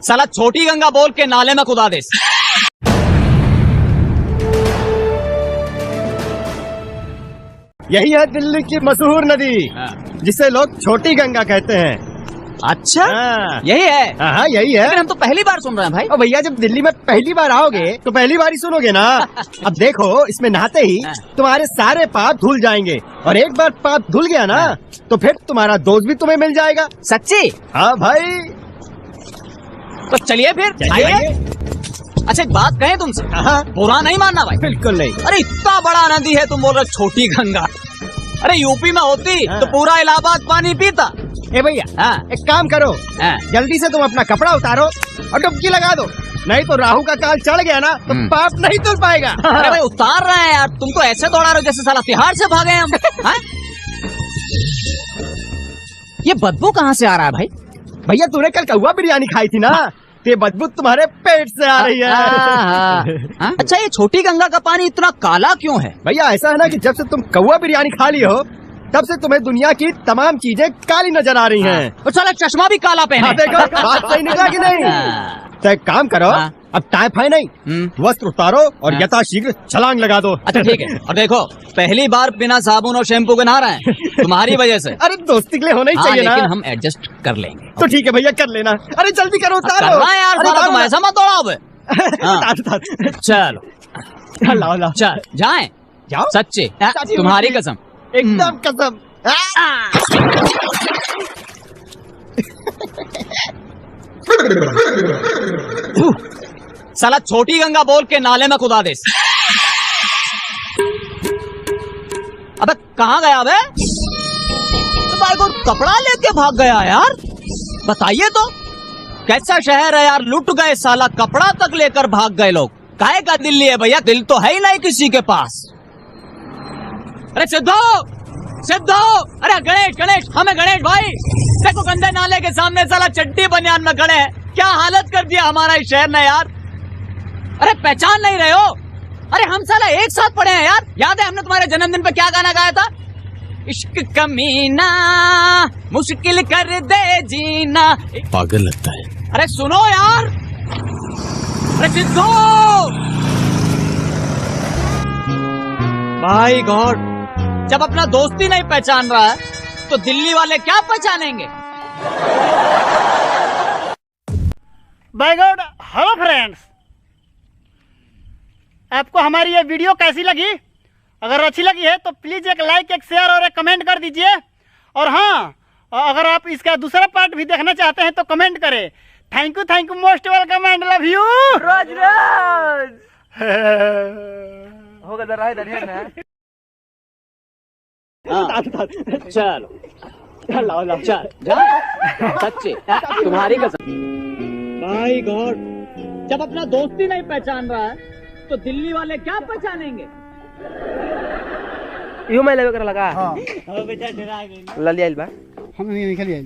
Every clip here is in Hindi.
साला छोटी गंगा बोल के नाले में कुदा दे। यही है दिल्ली की मशहूर नदी, जिसे लोग छोटी गंगा कहते हैं। अच्छा, यही है। हाँ यही है। लेकिन हम तो पहली बार सुन रहे हैं भाई। और भैया जब दिल्ली में पहली बार आओगे तो पहली बार ही सुनोगे ना। अब देखो, इसमें नहाते ही तुम्हारे सारे पाप धुल जाएंगे, और एक बार पाप धुल गया ना तो फिर तुम्हारा दोस्त भी तुम्हें मिल जाएगा। सच्ची? हाँ भाई। तो चलिए फिर आइए। अच्छा एक बात कहें तुमसे, बुरा नहीं मानना भाई। बिल्कुल नहीं। अरे इतना बड़ा नदी है, तुम बोल रहे छोटी गंगा। अरे यूपी में होती तो पूरा इलाहाबाद पानी पीता। ए भैया, एक काम करो, जल्दी से तुम अपना कपड़ा उतारो और डुबकी लगा दो, नहीं तो राहु का काल चढ़ गया ना तो पाप नहीं धुल पाएगा। अरे भाई उतार रहे हैं यार, तुम तो ऐसे दौड़ा रहे हो जैसे साला तिहाड़ से भागे हम। ये बदबू कहाँ से आ रहा है भाई? भैया तूने कल कौवा बिरयानी खाई थी ना, ये बदबू तुम्हारे पेट से आ रही है। अच्छा ये छोटी गंगा का पानी इतना काला क्यों है? भैया ऐसा है ना कि जब से तुम कौवा बिरयानी खा ली हो तब से तुम्हें दुनिया की तमाम चीजें काली नजर आ रही हैं। और साला चश्मा भी काला पहने। देखो बात सही निकला कि नहीं? तो एक काम करो, अब टाइम फाई नहीं, वस्त्र उतारो और यथाशीघ्र छलांग लगा दो। अच्छा ठीक है। और देखो पहली बार बिना साबुन और शैम्पू के नहा रहे हैं तुम्हारी वजह से। अरे दोस्ती के लिए होना ही चाहिए ना। लेकिन हम एडजस्ट कर लेंगे। तो ठीक है भैया कर लेना। अरे जल्दी करो, उतारो यार, तुम ऐसा मत दौड़ाओ। चलो लाओ चल जाए जाओ। सच्ची तुम्हारी कसम, एकदम कसम। साला छोटी गंगा बोल के नाले में कुदा दे। अबे कहाँ गया बे? तो भाई को कपड़ा लेके भाग गया यार। बताइए तो कैसा शहर है यार, लुट गए साला, कपड़ा तक लेकर भाग गए लोग। काहे का दिल्ली है भैया, दिल तो है ही नहीं किसी के पास। अरे सिद्धो सिद्धो, अरे गणेश गणेश, हमें गणेश भाई देखो गंदे नाले के सामने साला चड्डी बनियान में खड़े हैं। क्या हालत कर दिया हमारा इस शहर ने यार। अरे पहचान नहीं रहे हो? अरे हम साला एक साथ पढ़े हैं यार। याद है हमने तुम्हारे जन्मदिन पे क्या गाना गाया था? इश्क कमीना मुश्किल कर दे जीना। पागल लगता है। अरे सुनो यार, अरे सिद्धो भाई गॉड, जब अपना दोस्ती नहीं पहचान रहा है तो दिल्ली वाले क्या पहचानेंगे? Bye God. हेलो फ्रेंड्स, आपको हमारी ये वीडियो कैसी लगी? अगर अच्छी लगी है तो प्लीज़ एक लाइक, एक शेयर और एक कमेंट कर दीजिए। और हाँ, अगर आप इसका दूसरा पार्ट भी देखना चाहते हैं तो कमेंट करें। Thank you most welcome and love you. रोज रोज होगा दर चलो लाओ चल सच्ची तुम्हारी कसम। भाई गॉड, जब अपना दोस्ती नहीं पहचान रहा है तो दिल्ली वाले क्या पहचानेंगे? यू मैं लेवे कर लगा। हाँ बेटा डरा गई ललिया बा हम नहीं निकलिए।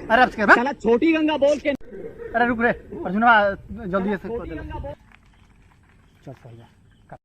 अरे अब साला छोटी गंगा बोल के। अरे रुक रे अर्जुनवा, जल्दी से चल।